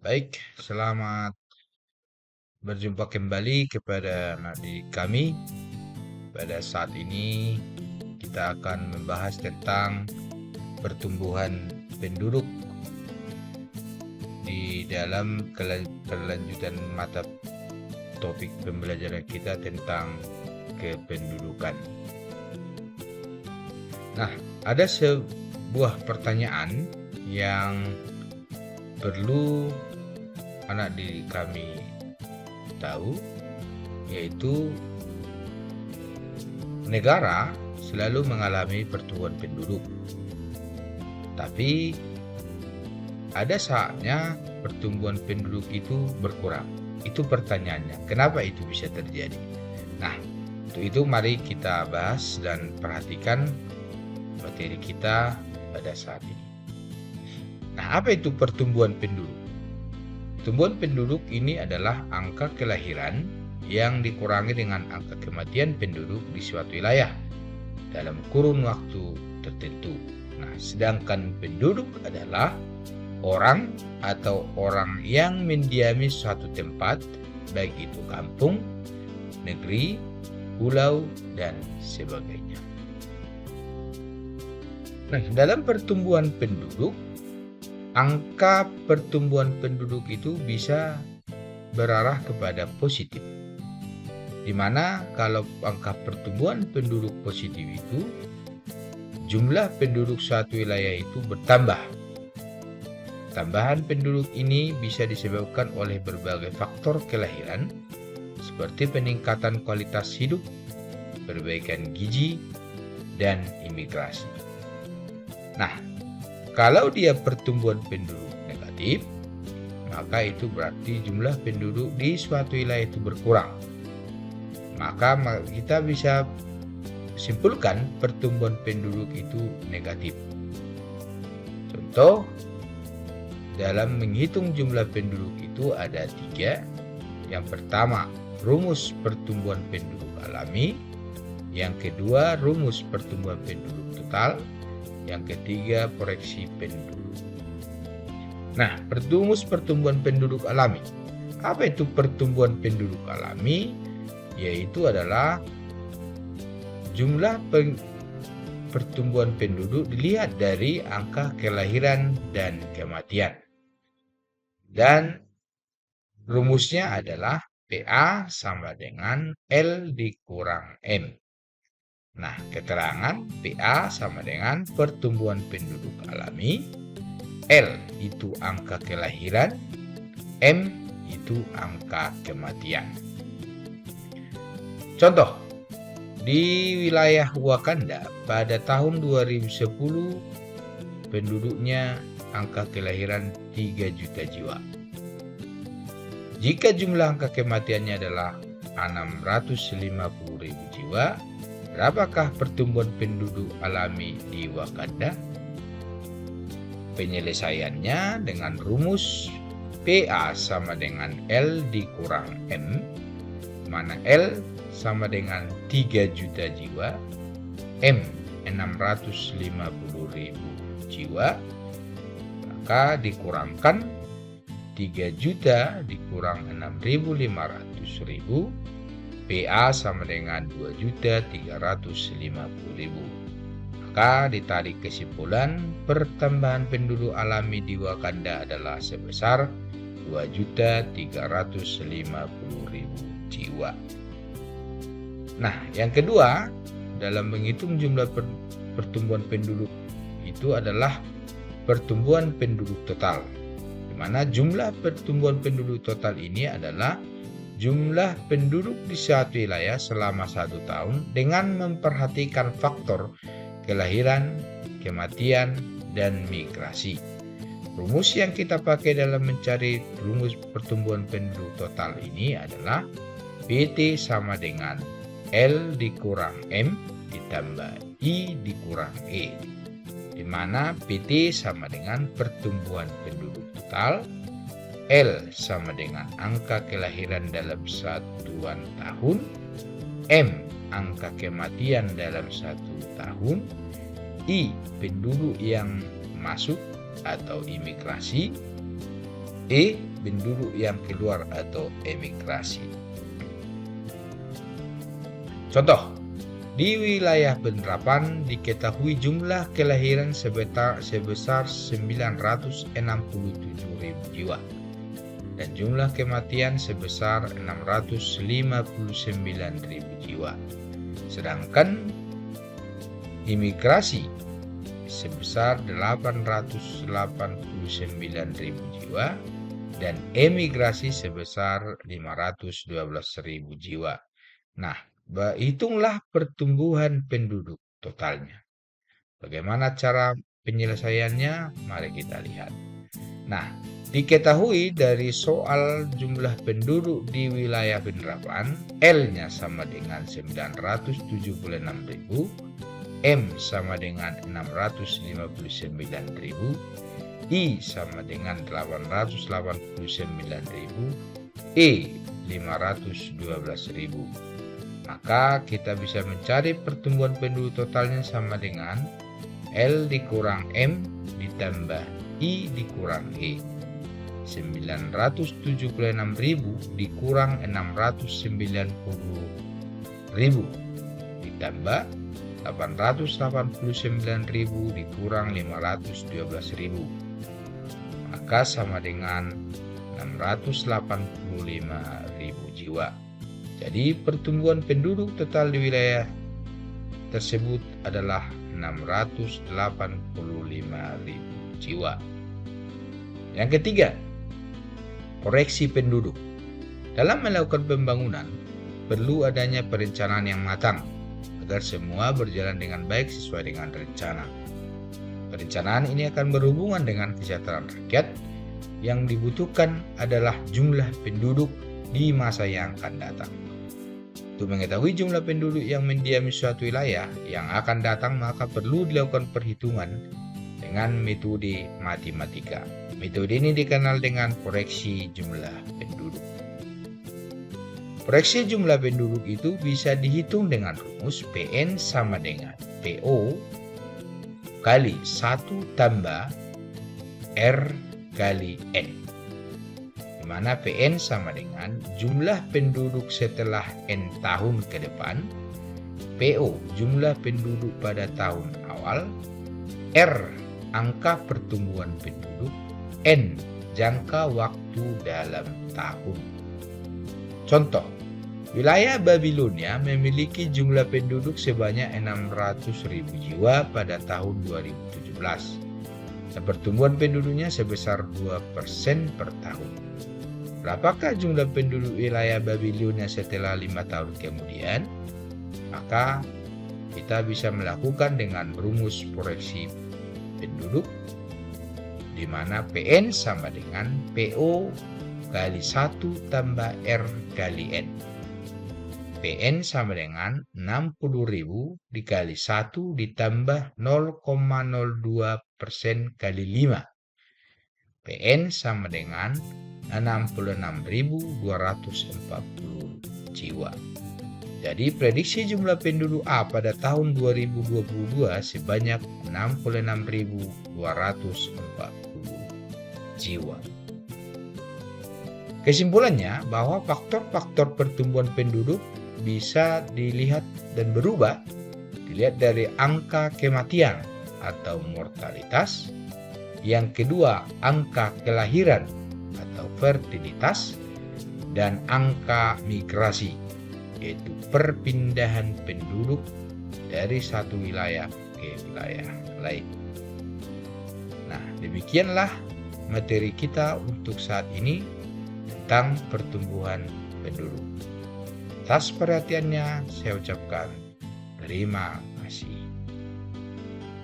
Baik, selamat berjumpa kembali kepada anak didik kami. Pada saat ini kita akan membahas tentang pertumbuhan penduduk di dalam kelanjutan mata topik pembelajaran kita tentang kependudukan. Nah, ada sebuah pertanyaan yang perlu anak didik kami tahu, yaitu negara selalu mengalami pertumbuhan penduduk, tapi ada saatnya pertumbuhan penduduk itu berkurang. Itu pertanyaannya, kenapa itu bisa terjadi? Nah, untuk itu mari kita bahas dan perhatikan materi kita pada saat ini. Nah, apa itu pertumbuhan penduduk? Pertumbuhan penduduk ini adalah angka kelahiran yang dikurangi dengan angka kematian penduduk di suatu wilayah dalam kurun waktu tertentu. Nah, sedangkan penduduk adalah orang atau orang yang mendiami suatu tempat, baik itu kampung, negeri, pulau, dan sebagainya. Nah, dalam pertumbuhan penduduk, angka pertumbuhan penduduk itu bisa berarah kepada positif, di mana kalau angka pertumbuhan penduduk positif itu, jumlah penduduk suatu wilayah itu bertambah. Tambahan penduduk ini bisa disebabkan oleh berbagai faktor kelahiran, seperti peningkatan kualitas hidup, perbaikan gizi, dan imigrasi. Nah, kalau dia pertumbuhan penduduk negatif, maka itu berarti jumlah penduduk di suatu wilayah itu berkurang. Maka kita bisa simpulkan pertumbuhan penduduk itu negatif. Contoh, dalam menghitung jumlah penduduk itu ada 3. Yang pertama, rumus pertumbuhan penduduk alami. Yang kedua, rumus pertumbuhan penduduk total. Yang ketiga, proyeksi penduduk. Nah, rumus pertumbuhan penduduk alami. Apa itu pertumbuhan penduduk alami? Yaitu adalah jumlah pertumbuhan penduduk dilihat dari angka kelahiran dan kematian. Dan rumusnya adalah PA sama dengan L dikurang M. Nah, keterangan PA sama dengan pertumbuhan penduduk alami, L itu angka kelahiran, M itu angka kematian. Contoh, di wilayah Wakanda pada tahun 2010 penduduknya angka kelahiran 3 juta jiwa. Jika jumlah angka kematiannya adalah 650.000 jiwa, berapakah pertumbuhan penduduk alami di Wakanda? Penyelesaiannya dengan rumus PA sama dengan L dikurang M, mana L sama dengan 3 juta jiwa, M 650.000 jiwa, maka dikurangkan 3 juta dikurang 6.500.000, PA sama dengan 2.350.000. Maka ditarik kesimpulan pertambahan penduduk alami di Wakanda adalah sebesar 2.350.000 jiwa. Nah, yang kedua, dalam menghitung jumlah pertumbuhan penduduk itu adalah pertumbuhan penduduk total, di mana jumlah pertumbuhan penduduk total ini adalah jumlah penduduk di suatu wilayah selama 1 tahun dengan memperhatikan faktor kelahiran, kematian, dan migrasi. Rumus yang kita pakai dalam mencari rumus pertumbuhan penduduk total ini adalah PT sama dengan L dikurang M ditambah I dikurang E, di mana PT sama dengan pertumbuhan penduduk total, L sama dengan angka kelahiran dalam satuan tahun, M angka kematian dalam 1 tahun, I penduduk yang masuk atau imigrasi, E penduduk yang keluar atau emigrasi. Contoh, di wilayah penerapan diketahui jumlah kelahiran sebesar 967.000 jiwa dan jumlah kematian sebesar 659.000 jiwa. Sedangkan imigrasi sebesar 889.000 jiwa dan emigrasi sebesar 512.000 jiwa. Nah, hitunglah pertumbuhan penduduk totalnya. Bagaimana cara penyelesaiannya? Mari kita lihat. Nah, diketahui dari soal jumlah penduduk di wilayah penerapan, L-nya sama dengan 976.000, M sama dengan 659.000, I sama dengan 889.000, E 512.000. Maka kita bisa mencari pertumbuhan penduduk totalnya sama dengan L dikurang M ditambah I dikurang E. 976.000 dikurang 690.000 ditambah 889.000 dikurang 512.000. Maka sama dengan 685.000 jiwa. Jadi pertumbuhan penduduk total di wilayah tersebut adalah 685.000 jiwa. Yang ketiga, koreksi penduduk. Dalam melakukan pembangunan, perlu adanya perencanaan yang matang agar semua berjalan dengan baik sesuai dengan rencana. Perencanaan ini akan berhubungan dengan kesejahteraan rakyat. Yang dibutuhkan adalah jumlah penduduk di masa yang akan datang. Untuk mengetahui jumlah penduduk yang mendiami suatu wilayah yang akan datang, maka perlu dilakukan perhitungan dengan metode matematika. Metode ini dikenal dengan proyeksi jumlah penduduk. Proyeksi jumlah penduduk itu bisa dihitung dengan rumus PN sama dengan PO kali 1 tambah R kali N, di mana PN sama dengan jumlah penduduk setelah N tahun ke depan, PO jumlah penduduk pada tahun awal, R angka pertumbuhan penduduk, N jangka waktu dalam tahun. Contoh, wilayah Babilonia memiliki jumlah penduduk sebanyak 600.000 jiwa pada tahun 2017. Dan pertumbuhan penduduknya sebesar 2% per tahun. Berapakah jumlah penduduk wilayah Babilonia setelah 5 tahun kemudian? Maka kita bisa melakukan dengan rumus proyeksi penduduk, di mana PN sama dengan PO kali 1 tambah R kali N. PN sama dengan 60.000 dikali 1 ditambah 0,02% kali 5. PN sama dengan 66.240 jiwa. Jadi prediksi jumlah penduduk A pada tahun 2022 sebanyak 66.240 jiwa. Kesimpulannya bahwa faktor-faktor pertumbuhan penduduk bisa dilihat dan berubah dilihat dari angka kematian atau mortalitas, yang kedua angka kelahiran atau fertilitas, dan angka migrasi yaitu perpindahan penduduk dari satu wilayah ke wilayah lain. Nah, demikianlah materi kita untuk saat ini tentang pertumbuhan penduduk. Atas perhatiannya saya ucapkan terima